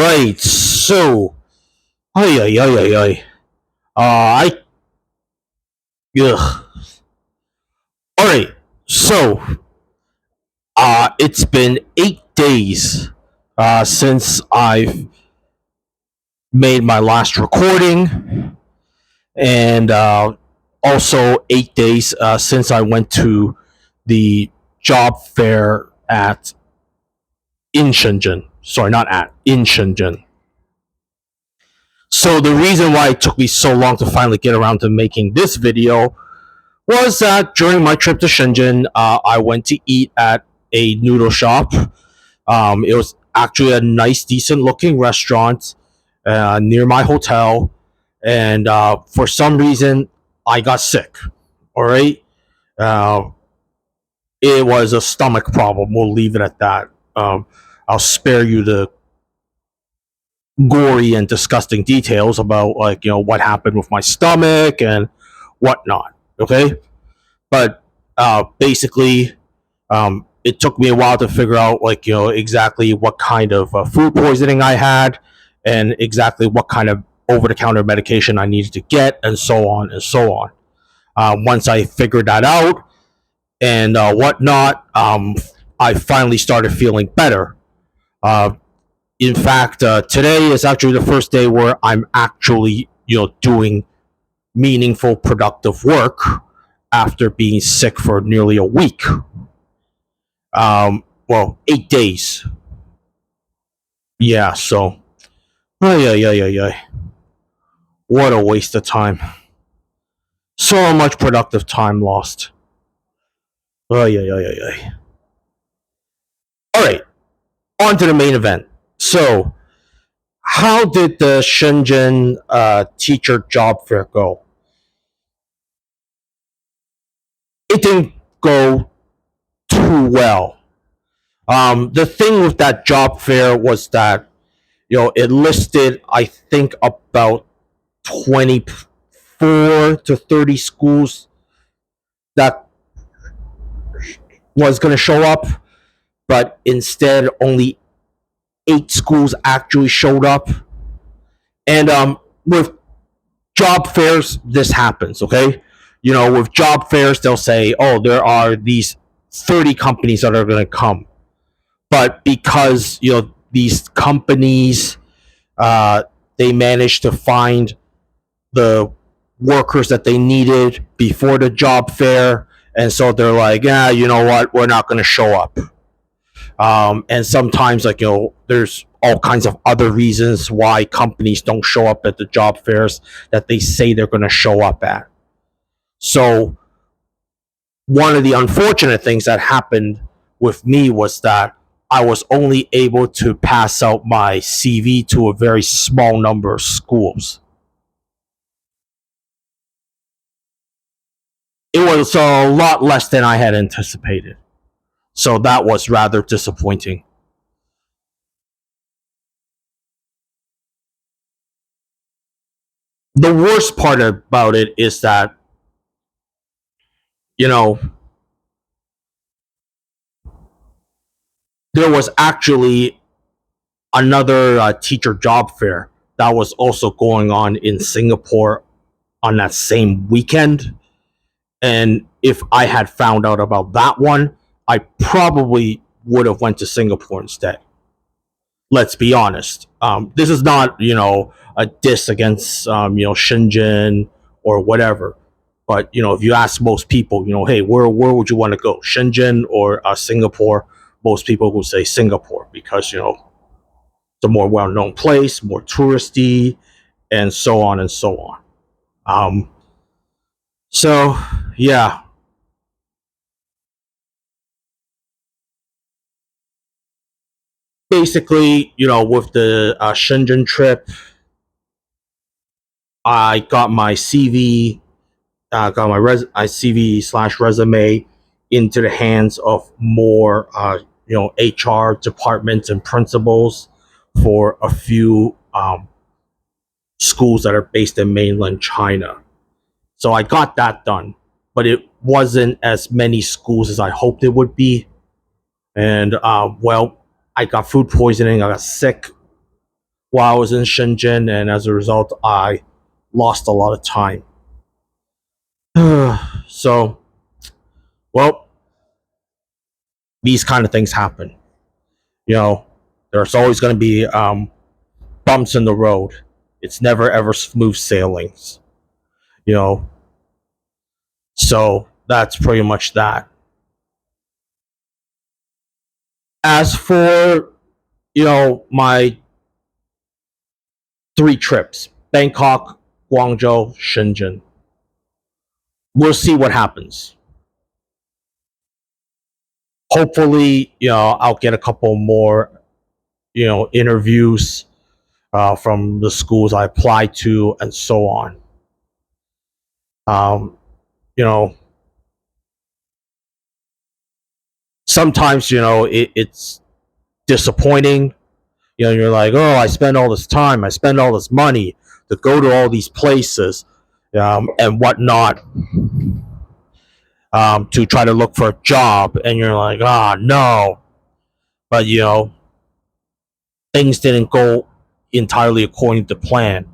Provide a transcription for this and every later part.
right, so, ay, ay, ay, ay, ay. I, ugh. All right, so, it's been 8 days, since I've made my last recording, and, also 8 days, since I went to the job fair in Shenzhen. Sorry, not in Shenzhen. So the reason why it took me so long to finally get around to making this video was that during my trip to Shenzhen, I went to eat at a noodle shop. It was actually a nice, decent looking restaurant near my hotel. And for some reason, I got sick. All right. Uh, it was a stomach problem. We'll leave it at that. I'll spare you the gory and disgusting details about, like, what happened with my stomach and whatnot. Okay. But basically, it took me a while to figure out, like, exactly what kind of food poisoning I had, and exactly what kind of over-the-counter medication I needed to get, and so on and so on. Once I figured that out and whatnot, I finally started feeling better. Uh, in fact, today is actually the first day where I'm actually, doing meaningful, productive work after being sick for nearly a week. Well, 8 days. Yeah, so, ay, ay, ay, ay, ay. What a waste of time. So much productive time lost. Ay, ay, ay, ay, ay. All right, on to the main event. So, how did the Shenzhen teacher job fair go? It didn't go too well. The thing with that job fair was that, it listed, I think, about 24 to 30 schools that was going to show up, but instead only 8 schools actually showed up. And with job fairs, this happens, okay? With job fairs, they'll say, oh, there are these 30 companies that are going to come. But because, these companies, they managed to find the workers that they needed before the job fair, and so they're like, yeah, you know what, we're not going to show up. And sometimes, like, there's all kinds of other reasons why companies don't show up at the job fairs that they say they're going to show up at. So one of the unfortunate things that happened with me was that I was only able to pass out my CV to a very small number of schools. It was a lot less than I had anticipated. So that was rather disappointing. The worst part about it is that, you know, there was actually another teacher job fair that was also going on in Singapore on that same weekend. And if I had found out about that one, I probably would have went to Singapore instead. Let's be honest. This is not, a diss against, Shenzhen or whatever. But, if you ask most people, hey, where would you want to go, Shenzhen or Singapore? Most people will say Singapore because, it's a more well-known place, more touristy, and so on and so on. So, yeah. Basically, with the Shenzhen trip, I got my CV, got my CV slash resume into the hands of more, HR departments and principals for a few schools that are based in mainland China. So I got that done, but it wasn't as many schools as I hoped it would be. And, well, I got food poisoning, I got sick. while I was in Shenzhen, and as a result, I lost a lot of time. So, well, these kind of things happen. You know, there's always going to be bumps in the road. It's never ever smooth sailings. You know, so that's pretty much that. As for my three trips: Bangkok, Guangzhou, Shenzhen. We'll see what happens. Hopefully, I'll get a couple more, interviews from the schools I applied to, and so on. Um, you know, Sometimes it's disappointing. You're like, oh, I spend all this time, I spend all this money to go to all these places, and whatnot, to try to look for a job, and you're like, ah, no, but things didn't go entirely according to plan.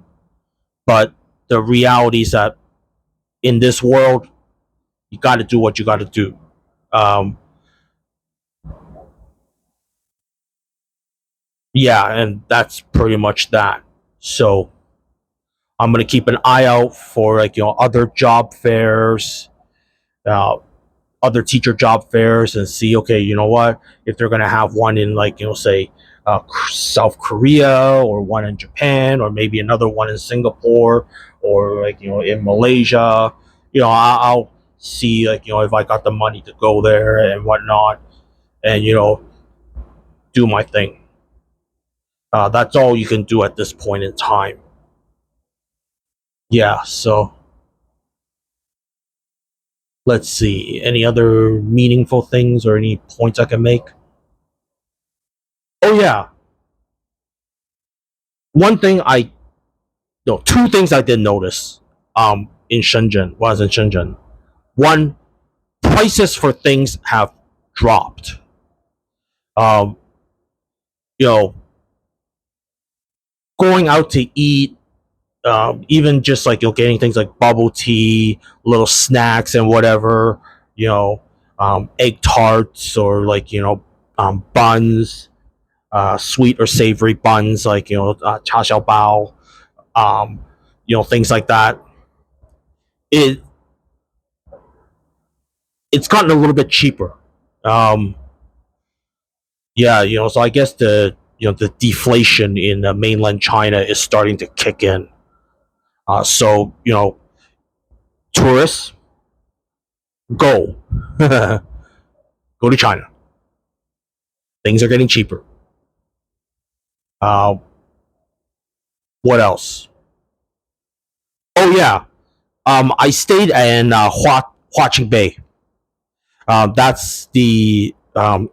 But the reality is that in this world, you got to do what you got to do. Um, yeah, and that's pretty much that. So I'm gonna keep an eye out for other job fairs, uh, other teacher job fairs, and see, okay, you know what, if they're gonna have one in say South Korea, or one in Japan, or maybe another one in Singapore, or in Malaysia. I'll see if I got the money to go there and whatnot, and do my thing. That's all you can do at this point in time. Yeah, so let's see. Any other meaningful things or any points I can make? Oh yeah, one thing I no two things I did notice in Shenzhen was in Shenzhen. One, prices for things have dropped. Um, you know, Going out to eat, even just getting things like bubble tea, little snacks, and whatever. Egg tarts, or buns, sweet or savory buns, cha xiao bao, um, things like that. It it's gotten a little bit cheaper. Um, yeah, so I guess the deflation in mainland China is starting to kick in. So tourists, go go to China. Things are getting cheaper. Uh, what else? Oh yeah, I stayed in Huaqing Bay. That's the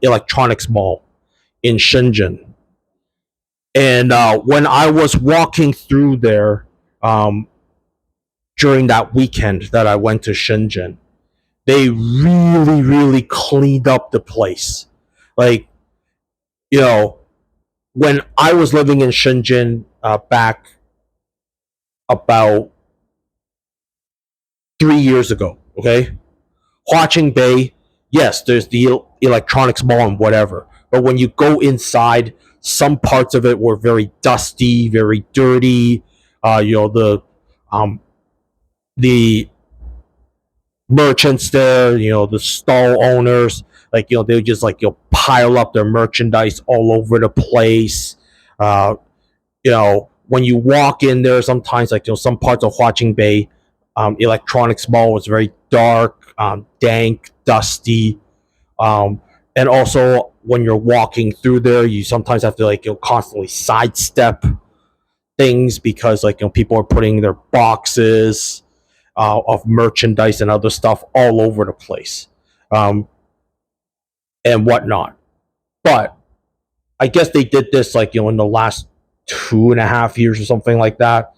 electronics mall in Shenzhen. And when I was walking through there, um, during that weekend that I went to Shenzhen, they really, really cleaned up the place. Like, you know, when I was living in Shenzhen, back about 3 years ago, okay? Huaqing Bay, yes, there's the electronics mall and whatever. But when you go inside, some parts of it were very dusty, very dirty. Um, the merchants there, the stall owners, they would just pile up their merchandise all over the place. When you walk in there, sometimes some parts of Huaqing Bay electronics mall was very dark, dank, dusty. Um, and also when you're walking through there, you sometimes have to constantly sidestep things because people are putting their boxes of merchandise and other stuff all over the place, um, and whatnot. But I guess they did this in the last 2.5 years or something like that.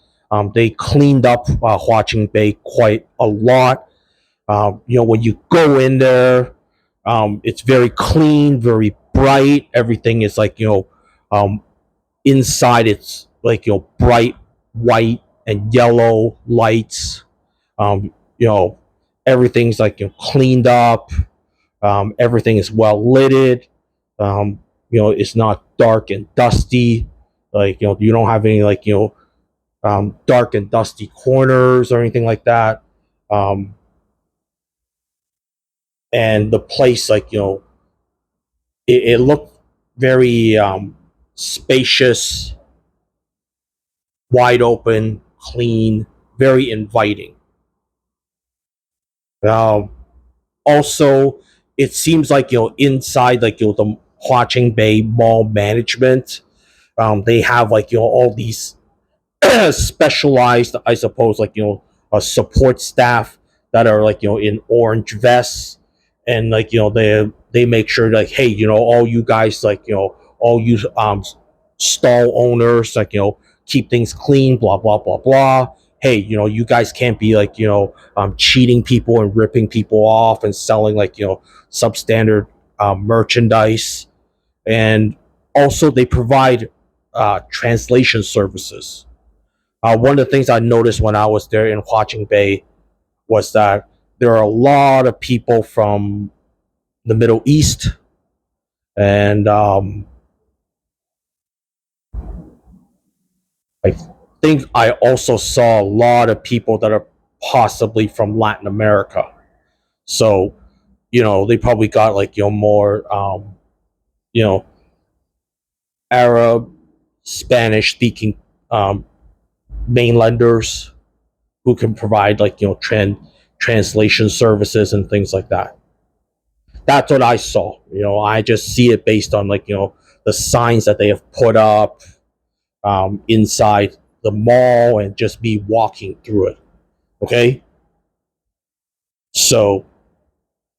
They cleaned up Huaqing Bay quite a lot. When you go in there, it's very clean, very bright. Everything is um, inside. It's bright white and yellow lights. You know, everything's cleaned up. Everything is well lighted. It's not dark and dusty. You don't have any dark and dusty corners or anything like that. Um, and the place, it looked very spacious, wide open, clean, very inviting. Um, Also, it seems like inside the Huaching Bay Mall management, they have all these specialized, I suppose, support staff that are in orange vests, and they make sure hey, all you guys, all you stall owners, keep things clean, blah blah blah blah. Hey, you guys can't be cheating people and ripping people off and selling substandard merchandise. And also they provide translation services. One of the things I noticed when I was there in Huaching Bay was that there are a lot of people from the Middle East, and I think I also saw a lot of people that are possibly from Latin America. So they probably got more you know Arab, Spanish speaking um, mainlanders who can provide translation services and things like that. That's what I saw. I just see it based on the signs that they have put up inside the mall and just me walking through it. Okay, so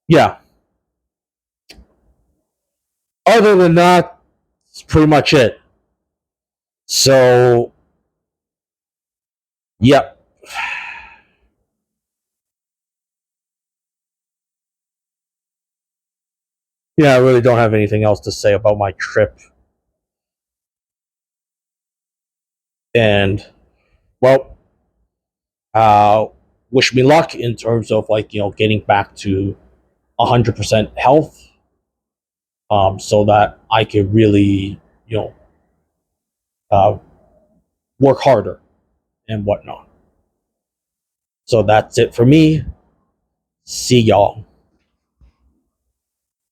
yeah. Other than that, it's pretty much it. So yeah, yeah. I really don't have anything else to say about my trip. And well, uh, wish me luck in terms of getting back to 100% health, so that I can really you know uh, work harder and whatnot. So that's it for me. See y'all.